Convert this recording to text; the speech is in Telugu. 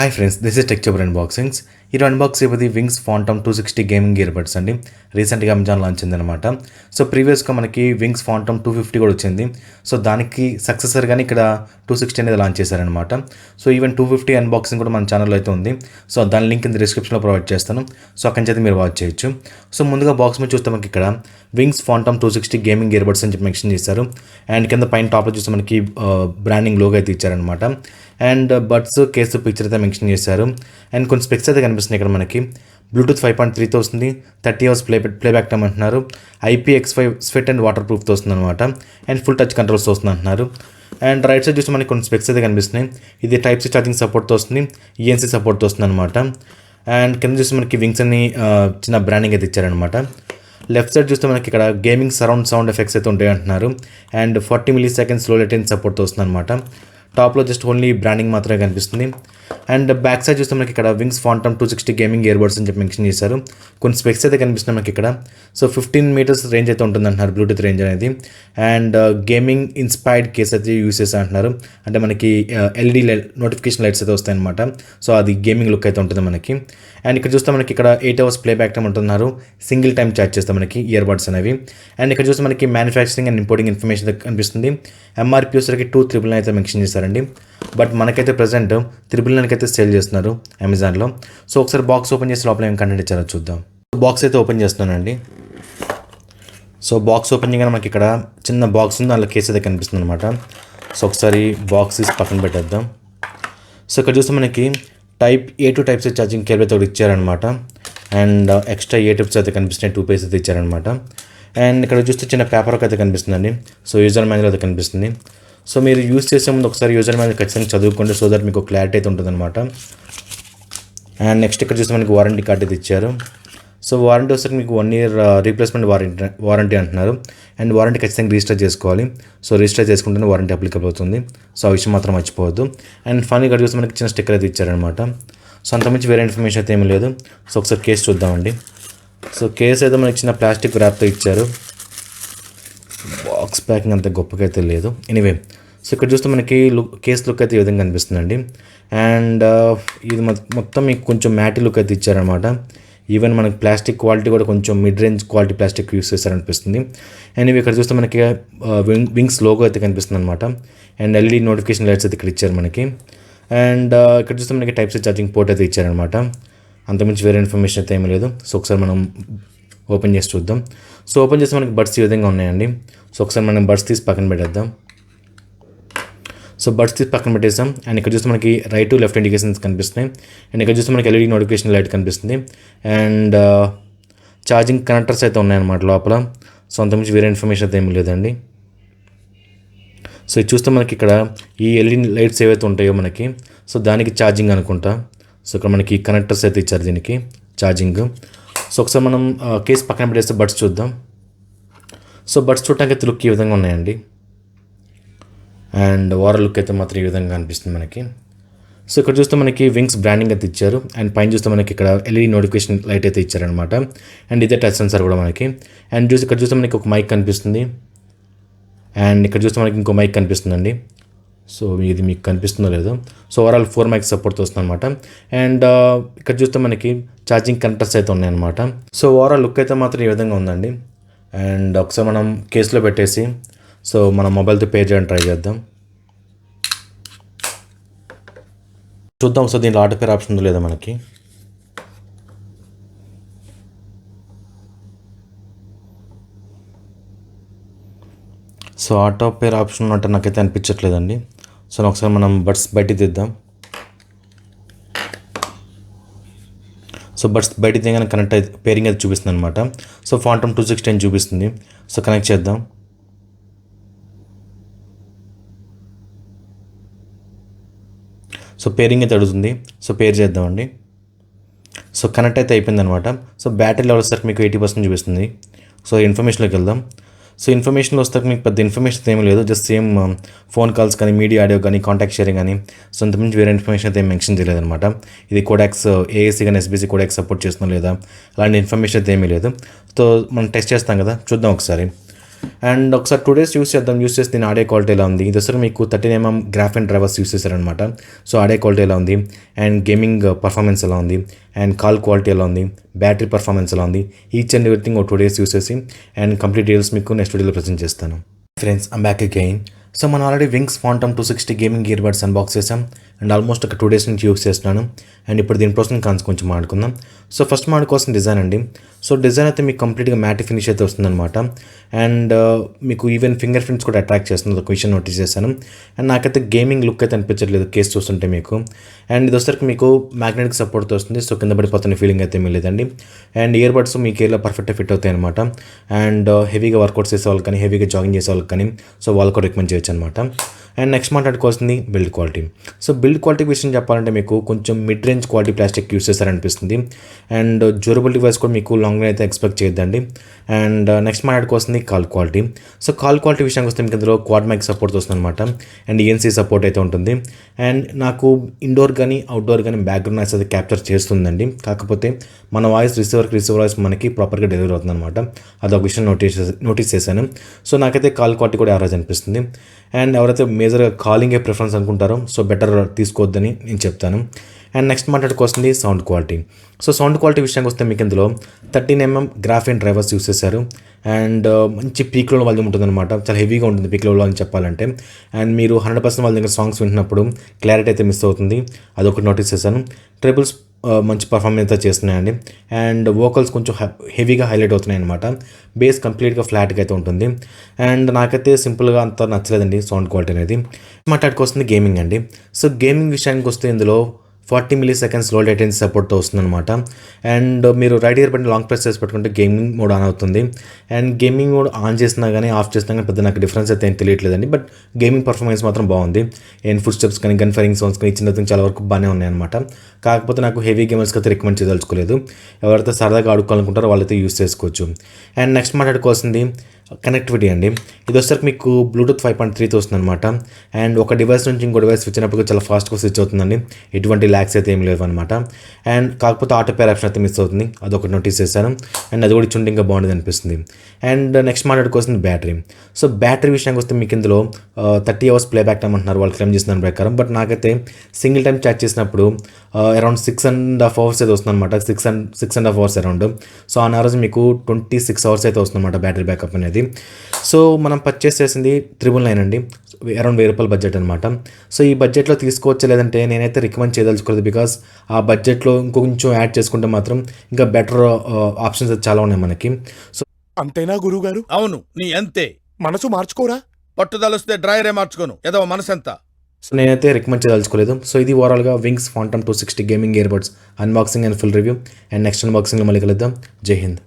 Hi friends, this is TeluguTechTuber-Unboxings. ఈరోజు అన్బాక్స్ అయిపోయి వింగ్స్ ఫాంటమ్ 260 గేమింగ్ ఇయర్బడ్స్ అండి. రీసెంట్గా అమెజాన్ లాంచ్ అయిందనమాట. సో ప్రీవియస్గా మనకి వింగ్స్ ఫాంటమ్ 250 కూడా వచ్చింది. సో దానికి సక్సెసర్గానే ఇక్కడ 260 అనేది లాంచ్ చేశారనమాట. సో ఈవెన్ 250 అన్బాక్సింగ్ కూడా మన ఛానల్లో అయితే ఉంది. సో దాని లింక్ కింద డిస్క్రిప్షన్లో ప్రొవైడ్ చేస్తాను. సో అక్కడి నుంచి మీరు వాచ్ చేయొచ్చు. సో ముందుగా బాక్స్ మీద చూస్తే మనకి ఇక్కడ వింగ్స్ ఫాంటమ్ 260 గేమింగ్ ఇయర్బడ్స్ అని చెప్పి మెన్షన్ చేశారు. అండ్ కింద పైన టాప్లో చూస్తే మనకి బ్రాండింగ్ లోగో అయితే ఇచ్చారనమాట. అండ్ బడ్స్ కేసు పిక్చర్ అయితే మెన్షన్ చేశారు. అండ్ కొన్ని స్పెక్స్ అయితే కనిపిస్తున్నాయి ఇక్కడ మనకి. బ్లూటూత్ 5.3తో వస్తుంది. 30 hours ప్లేబ్యాక్ టైమ్ అంటున్నారు. IPX5 స్వెట్ అండ్ వాటర్ ప్రూఫ్తో వస్తుంది అనమాట. అండ్ ఫుల్ టచ్ కంట్రోల్స్తో వస్తుంది అంటున్నారు. అండ్ రైట్ సైడ్ చూస్తే మనకి కొన్ని స్పెక్స్ అయితే కనిపిస్తున్నాయి. ఇది టైప్ సి ఛార్జింగ్ సపోర్ట్తో వస్తుంది. ENC సపోర్ట్తో వస్తుంది అనమాట. అండ్ కింద చూస్తే మనకి వింగ్స్ అని చిన్న బ్రాండింగ్ అయితే ఇచ్చారనమాట. లెఫ్ట్ సైడ్ చూస్తే మనకి ఇక్కడ గేమింగ్ సరౌండ్ సౌండ్ ఎఫెక్ట్స్ అయితే ఉంటాయి అంటున్నారు. అండ్ 40 milliseconds లో లేటెన్సీ సపోర్ట్తో వస్తుంది అనమాట. టాప్లో జస్ట్ ఓన్లీ బ్రాండింగ్ మాత్రమే కనిపిస్తుంది. అండ్ బ్యాక్ సైడ్ చూస్తే మనకి ఇక్కడ వింగ్స్ ఫాంటమ్ 260 గేమింగ్ ఇయర్బడ్స్ అని చెప్పి మెన్షన్ చేశారు. కొన్ని స్పెక్స్ అయితే కనిపిస్తున్నాయి మనకి ఇక్కడ. సో 15 meters రేంజ్ అయితే ఉంటుంది అంటున్నారు, బ్లూటూత్ రేంజ్ అనేది. అండ్ గేమింగ్ ఇన్స్పైర్డ్ కేస్ అయితే యూస్ చేస్తా అంటున్నారు. అంటే మనకి LED నోటిఫికేషన్ లైట్స్ అయితే వస్తాయి అనమాట. సో అది గేమింగ్ లుక్ అయితే ఉంటుంది మనకి. అండ్ ఇక్కడ చూస్తే మనకి ఇక్కడ 8 hours ప్లేబ్యాక్ టైం ఉంటున్నారు. సింగిల్ టైం ఛార్జ్ చేస్తాం మనకి ఇయర్బడ్స్ అనేవి. అండ్ ఇక్కడ చూస్తే మనకి మ్యానుఫ్యాక్చరింగ్ అండ్ ఇంపోర్టింగ్ ఇన్ఫర్మేషన్ కనిపిస్తుంది. MRP వచ్చేసరికి 299 అయితే మెన్షన్ చేశారండి. బట్ మనకైతే ప్రజెంట్ 399 అయితే సేల్ చేస్తున్నారు అమెజాన్లో. సో ఒకసారి బాక్స్ ఓపెన్ చేసి లోపల ఏం కంటెంట్ ఇచ్చారో చూద్దాం. బాక్స్ అయితే ఓపెన్ చేస్తున్నానండి. సో బాక్స్ ఓపెన్ చేయగానే మనకి ఇక్కడ చిన్న బాక్స్ ఉంది, దాంట్లో కేసు అయితే కనిపిస్తుంది అనమాట. సో ఒకసారి బాక్స్ తీసి పక్కన పెట్టేద్దాం. సో ఇక్కడ చూస్తే మనకి type A to Type C charging cable అయితే ఒకటి ఇచ్చారనమాట. అండ్ ఎక్స్ట్రా 8 టిప్స్ అయితే కనిపిస్తున్నాయి, 2 పేజెస్ అయితే ఇచ్చారనమాట. అండ్ ఇక్కడ చూస్తే చిన్న పేపర్ అయితే కనిపిస్తుందండి. సో యూజర్ మాన్యువల్ అయితే కనిపిస్తుంది. సో మీరు యూజ్ చేసే ముందు ఒకసారి యూజర్ మాన్యువల్ ఖచ్చితంగా చదువుకోండి, సో దట్ మీకు క్లారిటీ అయితే ఉంటుంది అనమాట. అండ్ నెక్స్ట్ ఇక్కడ చూస్తే మనకి వారంటీ కార్డ్ అయితే ఇచ్చారు. సో వారంటీ వచ్చేసరికి మీకు 1 year రీప్లేస్మెంట్ వారంటీ అంటున్నారు. అండ్ వారంటీ ఖచ్చితంగా రిజిస్టర్ చేసుకోవాలి. సో రిజిస్టర్ చేసుకుంటేనే వారంటీ అప్లికబుల్ అవుతుంది. సో ఆ విషయం మాత్రం మర్చిపోవద్దు. అండ్ ఫైనల్ ఇక్కడ చూస్తే మనకి చిన్న స్టిక్కర్ అయితే ఇచ్చారనమాట. సో అంతకుమించి వేరే ఇన్ఫర్మేషన్ అయితే ఏమీ లేదు. సో ఒకసారి కేసు చూద్దామండి. సో కేసు అయితే మనకి చిన్న ప్లాస్టిక్ ర్యాప్తో ఇచ్చారు. బాక్స్ ప్యాకింగ్ అంత గొప్పగా అయితే లేదు. ఎనీవే, సో ఇక్కడ చూస్తే మనకి కేస్ లుక్ అయితే ఈ విధంగా కనిపిస్తుందండి. అండ్ ఇది మొత్తం మీకు కొంచెం మ్యాటీ లుక్ అయితే ఇచ్చారనమాట. ఈవెన్ మనకి ప్లాస్టిక్ క్వాలిటీ కూడా కొంచెం mid range quality plastic use చేస్తారనిపిస్తుంది. అండ్ ఇవి ఇక్కడ చూస్తే మనకి వింగ్స్ లోగో అయితే కనిపిస్తుంది అనమాట. అండ్ LED నోటిఫికేషన్ లైట్స్ అయితే ఇక్కడ ఇచ్చారు మనకి. అండ్ ఇక్కడ చూస్తే మనకి టైప్ సి ఛార్జింగ్ పోర్ట్ అయితే ఇచ్చారనమాట. అంతకుమించి వేరే ఇన్ఫర్మేషన్ అయితే ఏమీ లేదు. సో ఒకసారి మనం ఓపెన్ చేసి చూద్దాం. సో ఓపెన్ చేస్తే మనకి బడ్స్ ఈ విధంగా ఉన్నాయండి. సో ఒకసారి మనం బడ్స్ తీసి పక్కన పెట్టేద్దాం. సో బడ్స్ తీసి పక్కన పెట్టేస్తాం. అండ్ ఇక్కడ చూస్తే మనకి రైట్ టు లెఫ్ట్ ఇండికేషన్స్ కనిపిస్తున్నాయి. అండ్ ఇక్కడ చూస్తే మనకి LED నోటిఫికేషన్ లైట్ కనిపిస్తుంది. అండ్ ఛార్జింగ్ కనెక్టర్స్ అయితే ఉన్నాయన్నమాట లోపల. సో అంతకుమించి వేరే ఇన్ఫర్మేషన్ అయితే ఏమీ లేదండి. సో ఇది చూస్తే మనకి ఇక్కడ ఈ LED లైట్స్ ఏవైతే ఉంటాయో మనకి, సో దానికి ఛార్జింగ్ అనుకుంటా. సో ఇక్కడ మనకి కనెక్టర్స్ అయితే ఇచ్చారు దీనికి ఛార్జింగ్. సో ఒకసారి మనం కేసు పక్కన పెట్టేస్తే బడ్స్ చూద్దాం. సో బడ్స్ చూడటానికి లుక్ ఈ విధంగా ఉన్నాయండి. అండ్ ఓవరాల్ లుక్ అయితే మాత్రం ఈ విధంగా అనిపిస్తుంది మనకి. సో ఇక్కడ చూస్తే మనకి వింగ్స్ బ్రాండింగ్ అయితే ఇచ్చారు. అండ్ పైన చూస్తే మనకి ఇక్కడ LED నోటిఫికేషన్ లైట్ అయితే ఇచ్చారనమాట. అండ్ ఇదే టచ్ సెన్సార్ కూడా మనకి. అండ్ ఇక్కడ చూస్తే మనకి ఒక మైక్ కనిపిస్తుంది. అండ్ ఇక్కడ చూస్తే మనకి ఇంకో మైక్ కనిపిస్తుందండి. సో ఇది మీకు కనిపిస్తుందో లేదో. సో ఓవరాల్ 4 మైక్స్ సపోర్ట్తో వస్తుంది అనమాట. అండ్ ఇక్కడ చూస్తే మనకి ఛార్జింగ్ కనెక్టర్స్ అయితే ఉన్నాయన్నమాట. సో ఓవరాల్ లుక్ అయితే మాత్రం ఈ విధంగా ఉందండి. అండ్ ఒకసారి మనం కేసులో పెట్టేసి సో మన మొబైల్తో పే చేయడానికి ట్రై చేద్దాం. చూద్దాం. సో దీంట్లో ఆటో పేర్ ఆప్షన్ ఉందో లేదా మనకి. సో ఆటో పేర్ ఆప్షన్ అంటే నాకైతే అనిపించట్లేదండి. సో ఒకసారి మనం బడ్స్ బయటికి తీద్దాం. సో బడ్స్ బయటికి తీయగానే కనెక్ట్ అయితే పేరింగ్ అయితే చూపిస్తుంది అనమాట. సో ఫాంటమ్ 260 అని చూపిస్తుంది. సో కనెక్ట్ చేద్దాం. సో పేరింగ్ అయితే అడుగుతుంది. సో పేర్ చేద్దామండి. సో కనెక్ట్ అయితే అయిపోయింది అనమాట. సో బ్యాటరీ లెవెల్ వచ్చేసరికి మీకు 80% చూపిస్తుంది. సో ఇన్ఫర్మేషన్లోకి వెళ్దాం. సో ఇన్ఫర్మేషన్లో వస్తే మీకు పెద్ద ఇన్ఫర్మేషన్ ఏమీ లేదు. జస్ట్ సేమ్ ఫోన్ కాల్స్ కానీ, మీడియా ఆడియో కానీ, కాంటాక్ట్ షేరింగ్ కానీ, సో అంతకుమించి వేరే ఇన్ఫర్మేషన్ అయితే మెన్షన్ చేయలేదన్నమాట. ఇది కోడాక్స్ AAC కానీ SBC కోడాక్స్ సపోర్ట్ చేస్తుందో లేదా అలాంటి ఇన్ఫర్మేషన్ అయితే ఏమీ లేదు. సో మనం టెస్ట్ చేస్తాం కదా, చూద్దాం ఒకసారి. అండ్ ఒకసారి 2 డేస్ యూస్ చేద్దాం. యూస్ చేస్తే దీని ఆడియో క్వాలిటీ ఎలా ఉంది. ఇది అసలు మీకు 13mm గ్రాఫైన్ డ్రైవర్స్ యూస్ చేశారనమాట. సో ఆడియో క్వాలిటీ ఎలా ఉంది అండ్ గేమింగ్ పర్ఫార్మెన్స్ ఎలా ఉంది అండ్ కాల్ క్వాలిటీ ఎలా ఉంది, బ్యాటరీ పర్ఫార్మెన్స్ ఎలా ఉంది, ఈచ్ అండ్ ఎవ్రీథింగ్ ఒక 2 డేస్ యూస్ చేసి అండ్ కంప్లీట్ డీటెయిల్స్ మీకు నెక్స్ట్ వీడియోలో ప్రెజెంట్ చేస్తాను. Friends, I'm back again. So మనం already Wings Phantom 260 gaming earbuds unbox చేసాం అండ్ ఆల్మోస్ట్ ఒక 2 డేస్ నుంచి యూస్ చేస్తున్నాను. అండ్ ఇప్పుడు దీని ప్రోస్ అండ్ కాన్స్ కొంచెం మాట్లాడుకుందాం. సో ఫస్ట్ మాట్లాడుకోవాల్సిన డిజైన్ అండి. సో డిజైన్ అయితే మీకు కంప్లీట్గా మ్యాట్ ఫినిష్ అయితే వస్తుందన్నమాట. అండ్ మీకు ఈవెన్ ఫింగర్ ప్రింట్స్ కూడా అట్రాక్ట్ చేస్తుంది, ఒక విషయం నోటీస్ చేశాను. అండ్ నాకైతే గేమింగ్ లుక్ అయితే అనిపించట్లేదు కేస్ చూస్తుంటే మీకు. అండ్ ఇది వచ్చరికి మీకు మ్యాగ్నెటిక్ సపోర్ట్తో వస్తుంది. సో కింద పడిపోతున్న ఫీలింగ్ అయితే ఏమీ లేదండి. అండ్ ఇయర్బడ్స్ మీకు ఇయర్లో పర్ఫెక్ట్గా ఫిట్ అవుతాయి అనమాట. అండ్ హెవీగా వర్కౌట్స్ చేసే వాళ్ళకి కానీ హెవీగా జాగింగ్ చేసే వాళ్ళకి కానీ సో వాళ్ళు కూడా రికమెండ్ చేయొచ్చు అనమాట. అండ్ నెక్స్ట్ మాట్లాడుకోవాల్సింది build quality. So build quality విషయం చెప్పాలంటే మీకు కొంచెం mid range quality plastic use చేస్తారనిపిస్తుంది. అండ్ డ్యూరబిలిటీ వైజ్ కూడా మీకు లాంగ్ అయితే ఎక్స్పెక్ట్ చేయొద్దండి. అండ్ నెక్స్ట్ మాట్లాడుకోవాల్సింది call quality. So call quality విషయానికి వస్తే మీకు ఇందులో క్వాడ్ మైక్ సపోర్ట్ వస్తుంది అనమాట. అండ్ ఈఎన్సీ సపోర్ట్ అయితే ఉంటుంది. అండ్ నాకు ఇండోర్ కానీ అవుట్డోర్ కానీ బ్యాక్గ్రౌండ్ నాయిస్ అయితే క్యాప్చర్ చేస్తుందండి. కాకపోతే మన వాయిస్ రిసీవర్ వాయిస్ మనకి ప్రాపర్గా డెలివరీ అవుతుంది అనమాట. అదొక విషయం నోటీస్ చేశాను. సో నాకైతే కాల్ క్వాలిటీ కూడా యావరేజ్ అనిపిస్తుంది. అండ్ ఎవరైతే మేజర్గా కాలింగే ప్రిఫరెన్స్ అనుకుంటారో సో బెటర్ తీసుకోవద్దని నేను చెప్తాను. అండ్ నెక్స్ట్ మాట్లాడుకోవాల్సింది sound quality. So sound quality విషయానికి వస్తే మీకు ఇందులో 13mm గ్రాఫైన్ డ్రైవర్స్ యూస్ చేశారు. అండ్ మంచి పీక్ లెవెల్ వాల్యూమ్ ఉంటుందన్నమాట. చాలా హెవీగా ఉంటుంది పీక్ లెవెల్ అని చెప్పాలంటే. అండ్ మీరు 100% వాళ్ళ దగ్గర సాంగ్స్ వింటున్నప్పుడు క్లారిటీ అయితే మిస్ అవుతుంది, అదొకటి నోటీస్ చేశాను. ట్రిబుల్స్ మంచి పర్ఫార్మెన్స్ అయితే చేస్తున్నాయండి. అండ్ వోకల్స్ కొంచెం హెవీగా హైలైట్ అవుతున్నాయి అనమాట. బేస్ కంప్లీట్గా ఫ్లాట్గా అయితే ఉంటుంది. అండ్ నాకైతే సింపుల్గా అంత నచ్చలేదండి సౌండ్ క్వాలిటీ అనేది. మాట్లాడుకొస్తుంది గేమింగ్ అండి. సో గేమింగ్ విషయానికి వస్తే ఇందులో 40 ms లో లేటెన్సీ సపోర్ట్తో వస్తుందన్నమాట. అండ్ మీరు రైట్ ఇయర్ బట్టి లాంగ్ ప్రెస్ చేసి పెట్టుకుంటే గేమింగ్ మోడ్ ఆన్ అవుతుంది. అండ్ గేమింగ్ మోడ్ ఆన్ చేసినా కానీ ఆఫ్ చేసినా కానీ పెద్ద నాకు డిఫరెన్స్ అయితే ఏం తెలియట్లేదండి. బట్ గేమింగ్ పర్ఫార్మెన్స్ మాత్రం బాగుంది. అండ్ ఫుడ్ స్టెప్స్ కానీ గన్ ఫైరింగ్ సౌండ్స్ కానీ చిన్న చాలా వరకు బాగానే ఉన్నాయన్నమాట. కాకపోతే నాకు హెవీ గేమర్స్కి అయితే రికమెండ్ చేయదలుచుకోలేదు. ఎవరైతే సరదాగా ఆడుకోవాలనుకుంటారో వాళ్ళైతే యూస్ చేసుకోవచ్చు. అండ్ నెక్స్ట్ మాట్లాడుకోవాల్సింది కనెక్టివిటీ అండి. ఇది వచ్చేసరికి మీకు బ్లూటూత్ 5.3తో వస్తుంది అనమాట. అండ్ ఒక డివైస్ నుంచి ఇంకో డివైస్ స్విచ్ అయినప్పుడు చాలా ఫాస్ట్గా స్విచ్ అవుతుందండి. ఎటువంటి ల్యాక్స్ అయితే ఏం లేవు అనమాట. అండ్ కాకపోతే ఆటో పేర్ ఆప్షన్ అయితే మిస్ అవుతుంది, అదొకటి నోటీస్ చేశాను. అండ్ అది కూడా ఇచ్చుంటే ఇంకా బాగుండేది అనిపిస్తుంది. అండ్ నెక్స్ట్ మాట్లాడుకోవాల్సింది బ్యాటరీ. సో బ్యాటరీ విషయానికి వస్తే మీకు ఇందులో 30 hours ప్లేబ్యాక్ టైం అంటున్నారు వాళ్ళు క్లెయిమ్ చేసిన దాని ప్రకారం. బట్ నాకైతే సింగిల్ టైం ఛార్జ్ చేసినప్పుడు అరౌండ్ 6.5 hours అయితే వస్తుంది అనమాట. 6.5 hours అరౌండ్. సో ఆ రోజు మీకు 26 hours అయితే వస్తుంది అనమాట బ్యాటరీ బ్యాకప్ అనేది. సో మనం పర్చేస్ చేసింది 999 అండి, అరౌండ్ ₹1000 బడ్జెట్ అనమాట. సో ఈ బడ్జెట్లో తీసుకోవచ్చు, లేదంటే నేనైతే రికమెండ్ చేయదలుచుకోలేదు. బికాస్ ఆ బడ్జెట్లో ఇంకొంచెం యాడ్ చేసుకుంటే మాత్రం ఇంకా బెటర్ ఆప్షన్స్ అయితే చాలా ఉన్నాయి మనకి. సో అంతేనా గురువుగారు? అవును, నీ అంతే. మనసు మార్చుకోరా? పట్టుదలొస్తే డ్రైయరే మార్చుకోను, ఏదో మనసెంత. సో నేనైతే రికమెండ్ చేయదలుచుకోలేదు. సో ఇది ఓవరాల్గా Wings Phantom 260 gaming earbuds unboxing and full review. And next అన్బాక్సింగ్లో మళ్ళీ కలుద్దాం. జై హింద్.